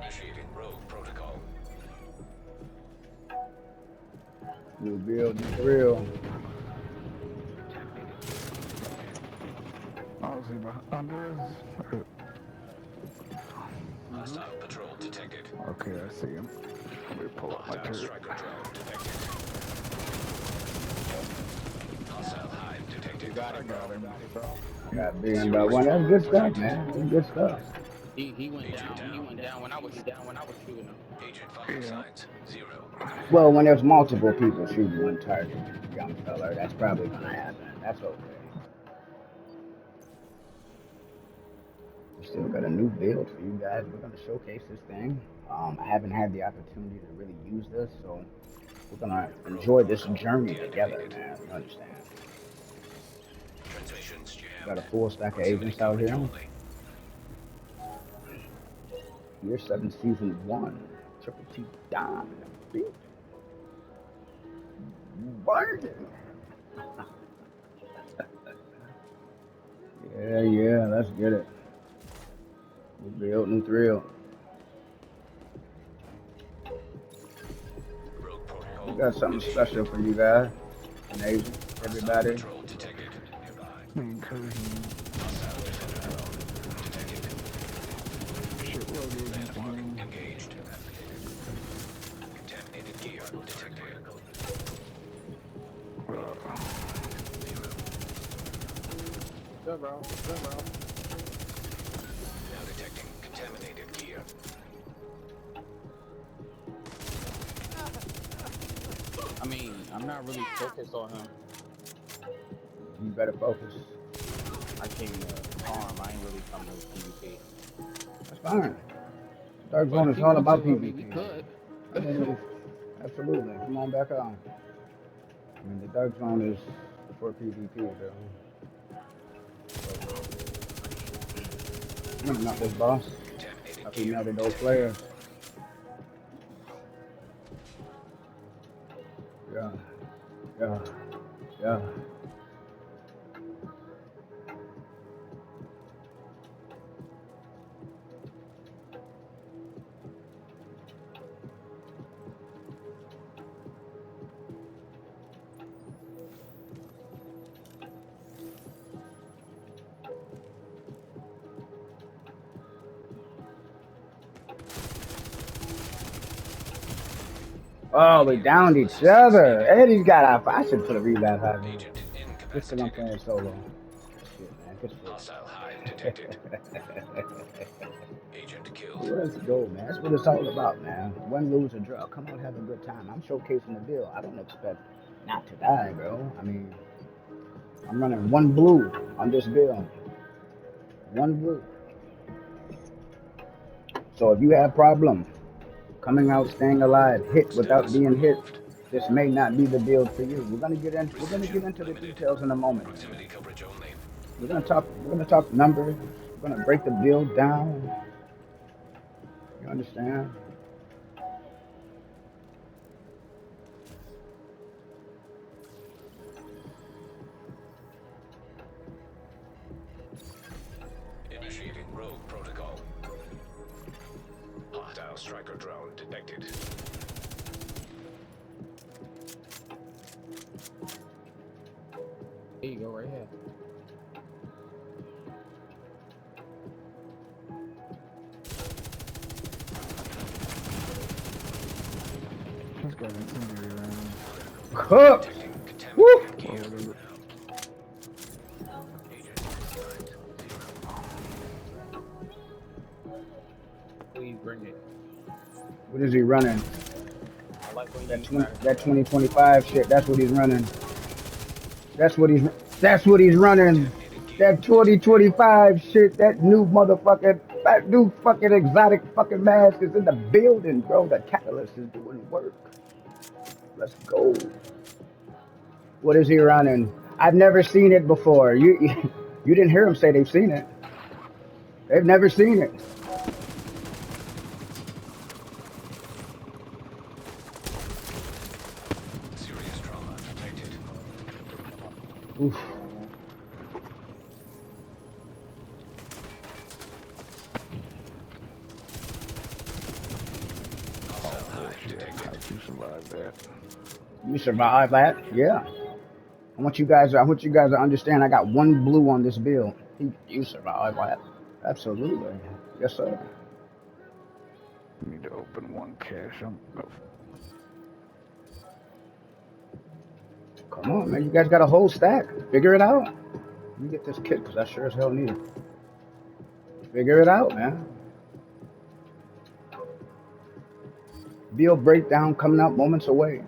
Initiating rogue protocol. New build, new thrill. Oh, is he under us? Hostile patrol detected. Okay, I see him. Let me pull up my Hostile turret. striker drone detected. Hostile hive detected. I got him. I got being about one. That's good stuff, man. That's good stuff. He went Agent down. down. He went down when I was shooting him. Agent vital Yeah. signs 0. Well, when there's multiple people shooting one target, young fella, that's probably gonna happen. That's okay. We still got a new build for you guys. We're gonna showcase this thing. I haven't had the opportunity to really use this, so we're gonna enjoy this journey together, man. You understand? Transmissions jammed. Got a full stack of Proximity agents out coverage here. only. Year 7, Season 1. Triple T Diamond. Burning. Yeah, let's get it. New build, new thrill. Rogue protocol. We got something special for you guys. Amazing. Everybody. Patrol detected. Nearby. The incursion. Hostile defender drone detected. Shit loaded. Landmark engaged. Contaminated gear detected. Good bro. Good bro. Now detecting contaminated gear. I mean, I'm not really focused on him. You better focus. I came to farm. I ain't really come to PvP. That's fine. Dark But Zone if is he all want to, about I mean, we PvP. could. I mean, absolutely. Come on back on. I mean, the Dark Zone is for PvP, though. Not this boss. Contaminated I think gear melted those detected. players. Yeah, yeah, yeah. Oh, we downed each other. Eddie's got off. I should put a revive out here. Agent Just because I'm incapacitated. playing solo. Shit, man. Good Hostile hive shit. detected. Agent killed. Let's go, man. That's what it's all about, man. Win, lose, or draw. Come out, have a good time. I'm showcasing the deal. I don't expect not to die, bro. I mean, I'm running one blue on this bill. One blue. So if you have problems coming out, staying alive, hit without Status being hit, removed. this may not be the build for you. We're gonna get Reception into the limited. details in a moment. Proximity coverage only. We're gonna talk numbers. We're gonna break the build down. You understand? Initiating rogue protocol. Hostile striker drone detected. There you go, right here. He's got incendiary rounds. Cooked. Detecting Woo! contaminated gear. Agent signs 0. Please bring it. What is he running? I like when That you 2025 shit. That's what he's running. That's what he's running. Contaminated gear. That 2025 shit. That new motherfucking, that new fucking exotic fucking mask is in the building, bro. The Catalyst is doing work. Let's go. What is he running? I've never seen it before. You didn't hear him say they've seen it. They've never seen it. Serious trauma detected. Oof. detected. How'd you survive that? You survived that? Yeah. I want you guys to understand I got one blue on this build. You survived that. Absolutely. Yes, sir. Need to open one cache. Come on, man. You guys got a whole stack. Figure it out. Let me get this kit because I sure as hell need it. Figure it out, man. Build breakdown coming up moments away.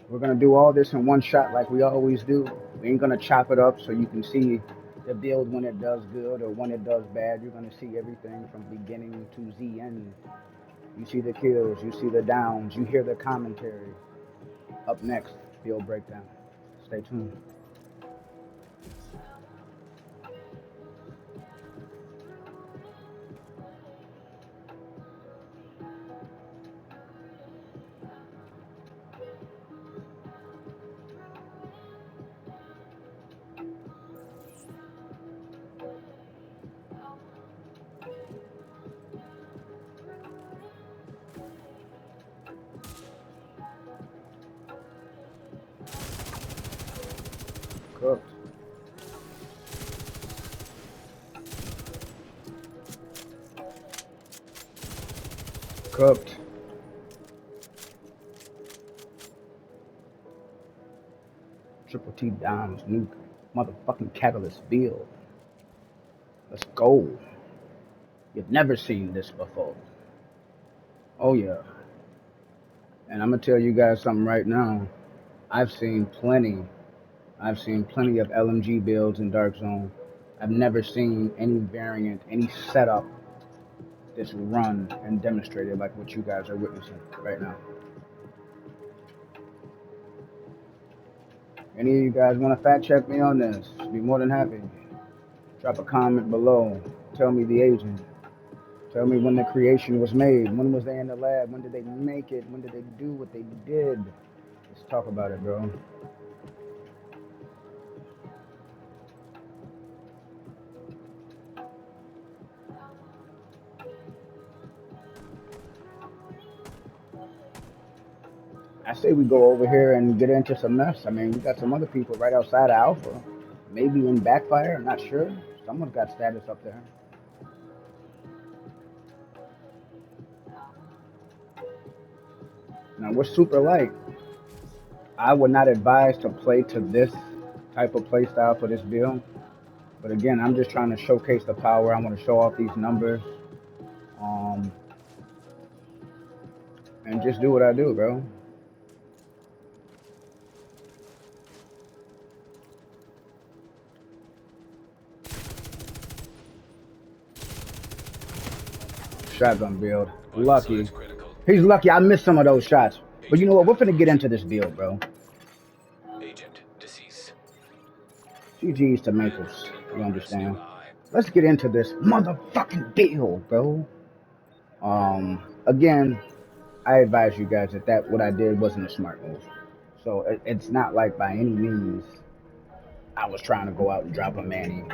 We're gonna do all this in one shot like we always do. We ain't gonna chop it up so you can see the build when it does good or when it does bad. You're gonna see everything from beginning to the end. You see the kills, you see the downs, you hear the commentary. Up next, build breakdown. Stay tuned. Cooked. Cooked. Triple T Dimes, new motherfucking Catalyst build. Let's go. You've never seen this before. Oh yeah. And I'm gonna tell you guys something right now. I've seen plenty. I've seen plenty of LMG builds in Dark Zone. I've never seen any variant, any setup that's run and demonstrated like what you guys are witnessing right now. Any of you guys want to fact check me on this? Be more than happy. Drop a comment below. Tell me the agent. Tell me when the creation was made. When was they in the lab? When did they make it? When did they do what they did? Let's talk about it, bro. I say we go over here and get into some mess. I mean, we got some other people right outside of Alpha. Maybe in Backfire, I'm not sure. Someone's got status up there. Now, we're super light. I would not advise to play to this type of play style for this build. But again, I'm just trying to showcase the power. I want to show off these numbers. Um, and just do what I do, bro. Shotgun build. Vital Lucky. signs critical. He's lucky. I missed some of those shots. But you know Agent what? We're finna get malfunction. into this build, bro. Agent deceased. GG's to Build Matrix. in You progress understand? nearby. Let's get into this motherfucking build, bro. Again, I advise you guys that what I did wasn't a smart move. So it's not like by any means I was trying to go out and drop a Manny.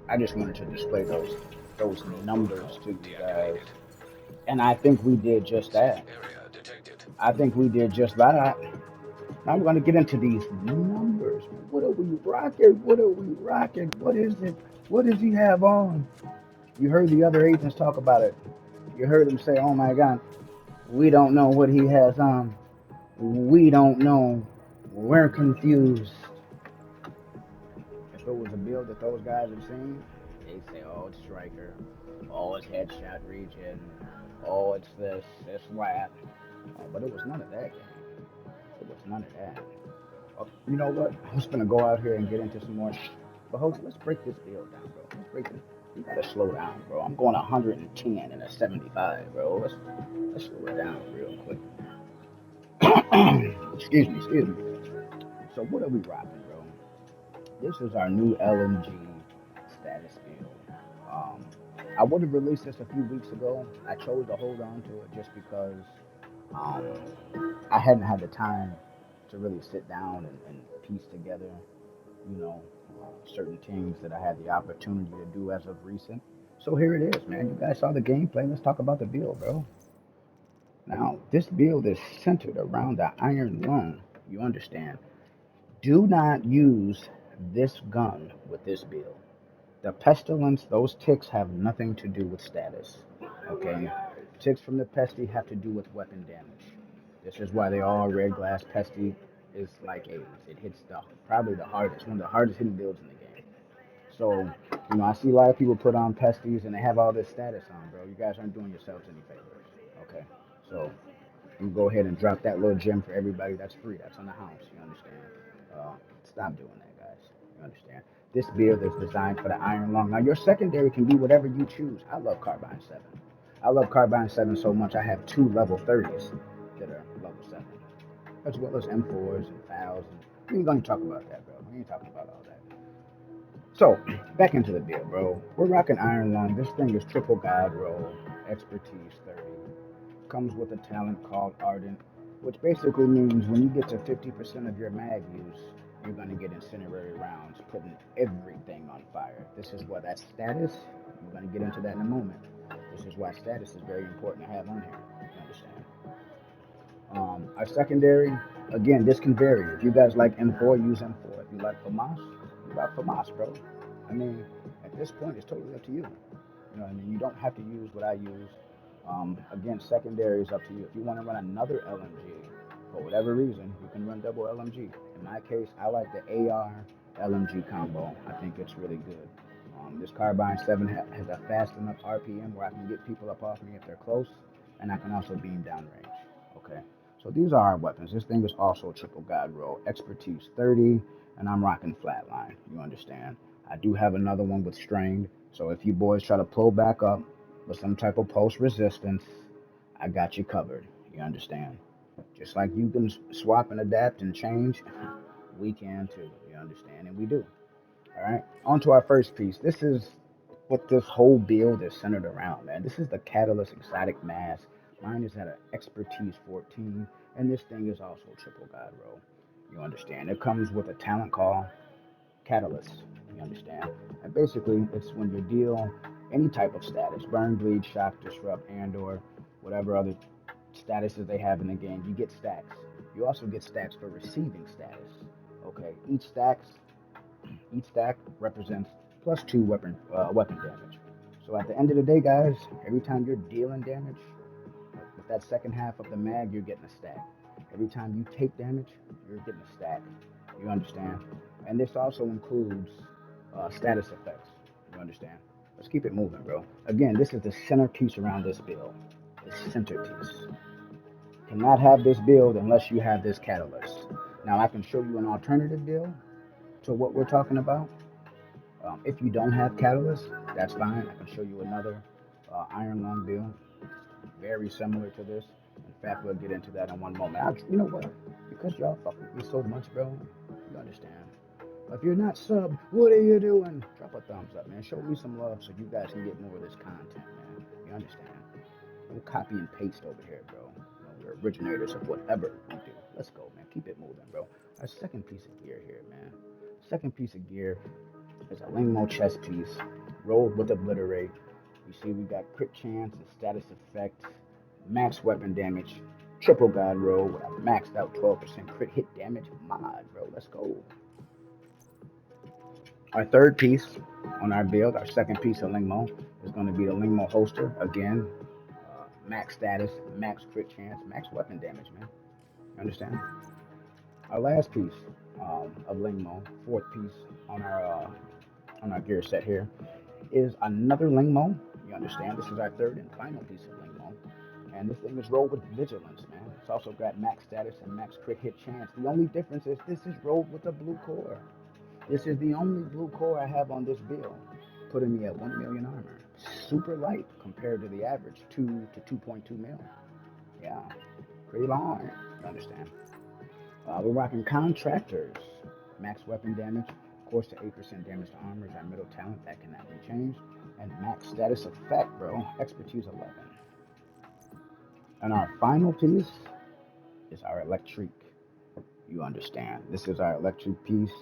I just wanted to display those Rogue numbers protocol to you guys. deactivated. And I think we did just Safe that. area detected. I think we did just that. Now we're gonna get into these numbers. What are we rocking? What are we rocking? What is it? What does he have on? You heard the other agents talk about it. You heard them say, "Oh my God, we don't know what he has on. We don't know. We're confused." If it was a build that those guys have seen, they say, "Oh, it's Striker. Oh, it's Headshot Region. Oh, it's this, it's that." But it was none of that, gang. It was none of that. You know what? I was gonna go out here and get into some more. But hold on, let's break this build down, bro. Let's break it. You gotta slow down, bro. I'm going 110 and a 75, bro. Let's slow it down real quick. Excuse me. So what are we rocking, bro? This is our new LMG status build. Um, I would have released this a few weeks ago. I chose to hold on to it just because um, I hadn't had the time to really sit down and piece together, you know, certain things that I had the opportunity to do as of recent. So here it is, man. You guys saw the gameplay. Let's talk about the build, bro. Now, this build is centered around the iron lung. You understand? Do not use this gun with this build. The pestilence, those ticks have nothing to do with status. Okay? Ticks from the pesty have to do with weapon damage. This is why they all red glass pesty is like AIDS. It hits probably the hardest, one of the hardest hitting builds in the game. So, I see a lot of people put on pesties and they have all this status on, bro. You guys aren't doing yourselves any favors. Okay? So you go ahead and drop that little gem for everybody. That's free. That's on the house. You understand? Stop doing that, guys. You understand? This build is designed for the iron lung. Now, your secondary can be whatever you choose. I love Carbine 7. I love Carbine 7 so much, I have two level 30s that are level 7, as well as M4s and FALs. We ain't going to talk about that, bro. We ain't talking about all that. So, back into the build, bro. We're rocking iron lung. This thing is triple guide roll, expertise 30. Comes with a talent called Ardent, which basically means when you get to 50% of your mag use, you're going to get incendiary rounds, putting everything on fire. This is what that status, we're going to get into that in a moment. This is why status is very important to have on here. You understand? Our secondary, again, this can vary. If you guys like M4, use M4. If you like FAMAS, you like FAMAS, bro. I mean, at this point, it's totally up to you. You know what I mean? You don't have to use what I use. Again, secondary is up to you. If you want to run another LMG, for whatever reason, you can run double LMG. In my case, I like the AR LMG combo. I think it's really good. This Carbine 7 has a fast enough RPM where I can get people up off me if they're close, and I can also beam downrange. Okay, so these are our weapons. This thing is also triple guide roll, expertise 30, and I'm rocking flatline. You understand? I do have another one with strained, so if you boys try to pull back up with some type of post resistance, I got you covered. You understand? Just like you can swap and adapt and change, we can too. You understand? And we do. All right. On to our first piece. This is what this whole build is centered around, man. This is the Catalyst exotic mask. Mine is at an expertise 14, and this thing is also triple guide roll. You understand? It comes with a talent call, Catalyst. You understand? And basically, it's when you deal any type of status, burn, bleed, shock, disrupt, and/or whatever other statuses they have in the game, you get stacks. You also get stacks for receiving status. Okay, each stack represents +2 weapon damage. So at the end of the day, guys, every time you're dealing damage, with that second half of the mag, you're getting a stack. Every time you take damage, you're getting a stack. You understand? And this also includes status effects. You understand? Let's keep it moving, bro. Again, this is the centerpiece around this build. The centerpiece. Cannot have this build unless you have this catalyst. Now, I can show you an alternative build to what we're talking about. If you don't have catalyst, that's fine. I can show you another iron lung build, very similar to this. In fact, we'll get into that in one moment. You know what? Because y'all fuck with me so much, bro, you understand. If you're not sub, what are you doing? Drop a thumbs up, man. Show me some love so you guys can get more of this content, man. You understand? We'll copy and paste over here, bro. We're originators of whatever we do. Let's go, man. Keep it moving, bro. Our second piece of gear here, man. Second piece of gear is a Lingmo chest piece, rolled with obliterate. You see we got crit chance and status effect, max weapon damage, triple guide roll with a maxed out 12% crit hit damage mod, bro. Let's go. Our third piece on our build, our second piece of Lingmo, is going to be the Lingmo holster. Again, max status, max crit chance, max weapon damage, man. You understand? Our last piece of Lingmo, fourth piece on our gear set here, is another Lingmo. You understand? This is our third and final piece of Lingmo. And this thing is rolled with vigilance, man. It's also got max status and max crit hit chance. The only difference is this is rolled with a blue core. This is the only blue core I have on this build, putting me at 1 million armor. Super light compared to the average 2 to 2.2 mil. Yeah, pretty long. You understand? We're rocking contractors. Max weapon damage, of course, to 8% damage to armor is our middle talent. That cannot be changed. And max status effect, bro. Expertise 11. And our final piece is our electric. You understand? This is our electric piece.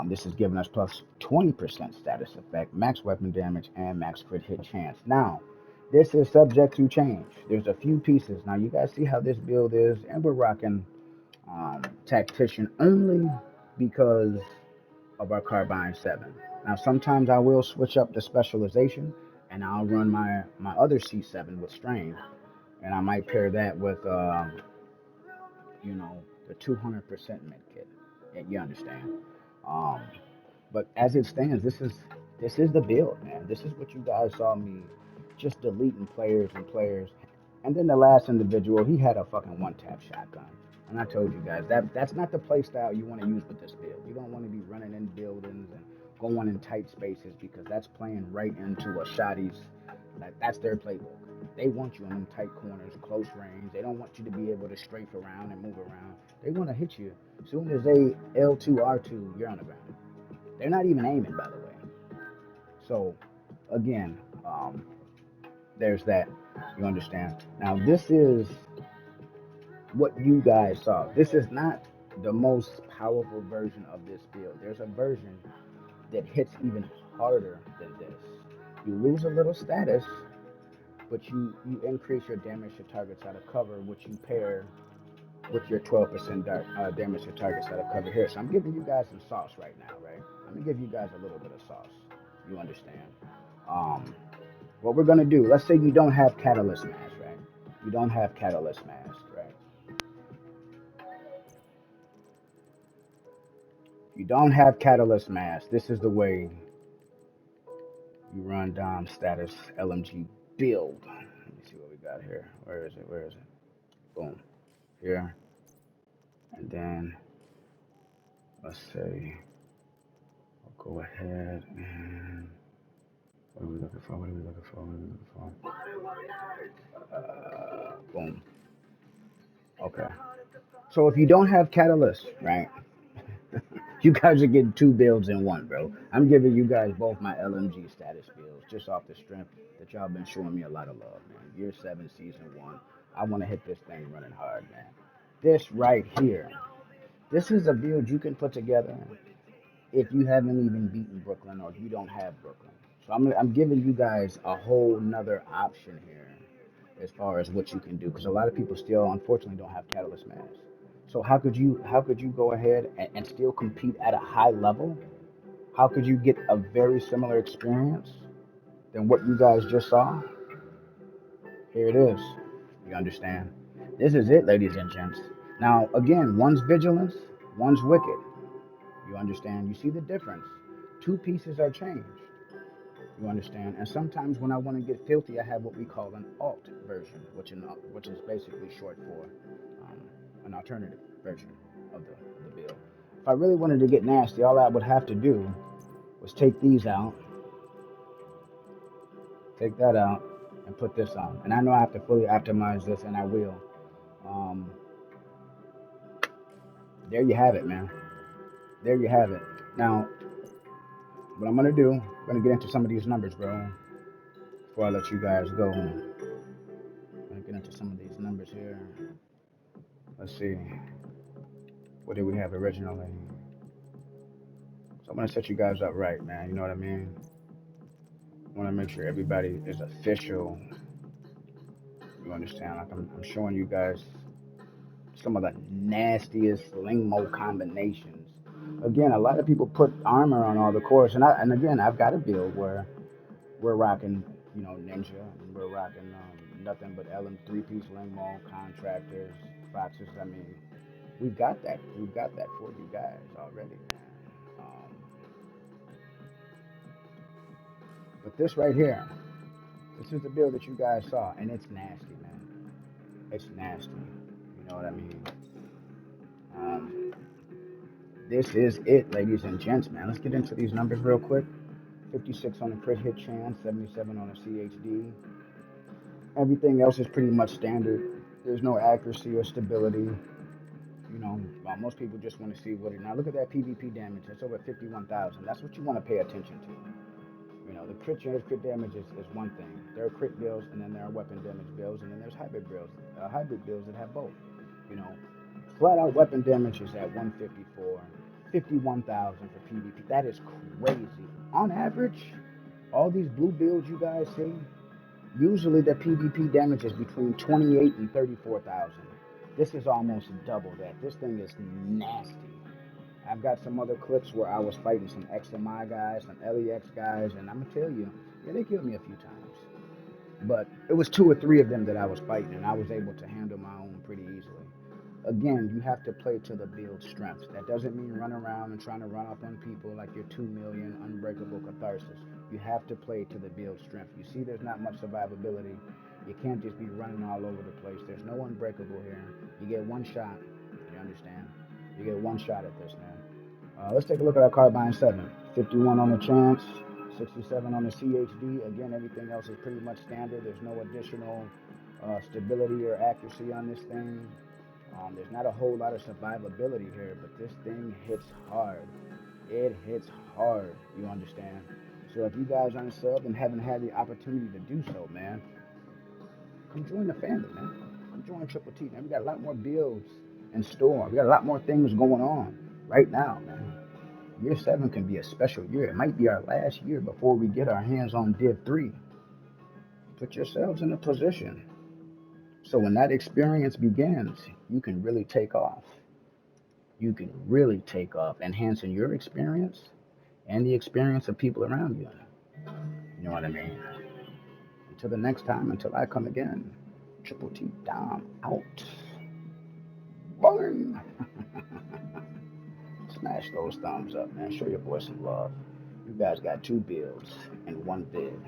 This is giving us plus 20% status effect, max weapon damage, and max crit hit chance. Now, This is subject to change. There's a few pieces. Now you guys see how this build is, and we're rocking tactician only because of our carbine 7. Now sometimes I will switch up the specialization and I'll run my other C7 with strain, and I might pair that with you know, the 200% med kit. You understand? Um, but as it stands, this is the build, man. This is what you guys saw me just deleting players and players. And then the last individual, he had a fucking one-tap shotgun. And I told you guys that's not the play style you want to use with this build. You don't want to be running in buildings and going in tight spaces because that's playing right into a shotty's. That's their playbook. They want you in them tight corners, close range. They don't want you to be able to strafe around and move around. They want to hit you. As soon as they L2, R2, you're on the ground. They're not even aiming, by the way. So, again, there's that. You understand? Now, this is what you guys saw. This is not the most powerful version of this build. There's a version that hits even harder than this. You lose a little status, but you increase your damage to targets out of cover, which you pair with your 12% damage to targets out of cover here. So I'm giving you guys some sauce right now, right? I'm gonna give you guys a little bit of sauce. You understand? Um, what we're gonna do? Let's say you don't have Catalyst Mask, right? You don't have Catalyst Mask, right? You don't have Catalyst Mask. This is the way you run Dom status LMG build. Let me see what we got here. Where is it? Where is it? Boom. Here. And then let's say I'll go ahead and what are we looking for? What are we looking for? What are we looking for? Boom. Okay. So if you don't have Catalyst, right? You guys are getting two builds in one, bro. I'm giving you guys both my LMG status builds just off the strength that y'all been showing me a lot of love, man. Year 7, Season 1. I want to hit this thing running hard, man. This right here, this is a build you can put together if you haven't even beaten Brooklyn or you don't have Brooklyn. So I'm giving you guys a whole nother option here as far as what you can do because a lot of people still unfortunately don't have Catalyst Mask. So how could you go ahead and still compete at a high level? How could you get a very similar experience than what you guys just saw? Here it is. You understand? This is it, ladies and gents. Now again, one's vigilance, one's wicked. You understand? You see the difference. Two pieces are changed. You understand? And sometimes when I want to get filthy, I have what we call an alt version, which is basically short for an alternative version of the build. If I really wanted to get nasty, all I would have to do was take these out, take that out, and put this on. And I know I have to fully optimize this, and I will. Um, there you have it, man. There you have it. Now, what I'm gonna do, I'm gonna get into some of these numbers, bro, before I let you guys go. I'm gonna get into some of these numbers here. Let's see. What did we have originally? So I'm gonna set you guys up right, man. You know what I mean? I want to make sure everybody is official. You understand? Like I'm showing you guys some of the nastiest Lingmo combinations. Again, a lot of people put armor on all the cores, and again, I've got a build where we're rocking, Ninja, and we're rocking nothing but LM 3-piece Lingmo contractors, foxes. I mean, we've got that. We've got that for you guys already, man. But this right here, this is the build that you guys saw, and it's nasty, man. It's nasty. You know what I mean? Um, this is it, ladies and gents, man. Let's get into these numbers real quick. 56 on the crit hit chance, 77 on a CHD. Everything else is pretty much standard. There's no accuracy or stability. Most people just want to see what it. Now look at that PvP damage. It's over 51,000. That's what you want to pay attention to. The crit chance, crit damage is one thing. There are crit builds, and then there are weapon damage builds, and then there's hybrid builds that have both. You know, flat out weapon damage is at 154, 51,000 for PvP. That is crazy. On average, all these blue builds you guys see, Usually the PvP damage is between 28 and 34,000. This is almost double that. This thing is nasty. I've got some other clips where I was fighting some XMI guys, some LEX guys, and I'm gonna tell you, yeah, they killed me a few times. But it was 2 or 3 of them that I was fighting, and I was able to handle my own pretty easily. Again, you have to play to the build strength. That doesn't mean run around and trying to run up on people like you're 2 million unbreakable catharsis. You have to play to the build strength. You see, there's not much survivability. You can't just be running all over the place. There's no unbreakable here. You get one shot. You understand? You get one shot at this, man. Let's take a look at our Carbine 7. 51 on the chance, 67 on the CHD. Again, everything else is pretty much standard. There's no additional stability or accuracy on this thing. There's not a whole lot of survivability here, but this thing hits hard. It hits hard, you understand? So if you guys aren't subbed and haven't had the opportunity to do so, man, come join the family, man. Come join Triple T, man. We got a lot more builds in store. We got a lot more things going on right now, man. Year 7 can be a special year. It might be our last year before we get our hands on Div 3. Put yourselves in a position so when that experience begins, you can really take off. You can really take off, enhancing your experience and the experience of people around you. You know what I mean? Until the next time, until I come again, Triple T Dom out. Boom! Smash those thumbs up, man. Show your boy some love. You guys got 2 builds and 1 vid.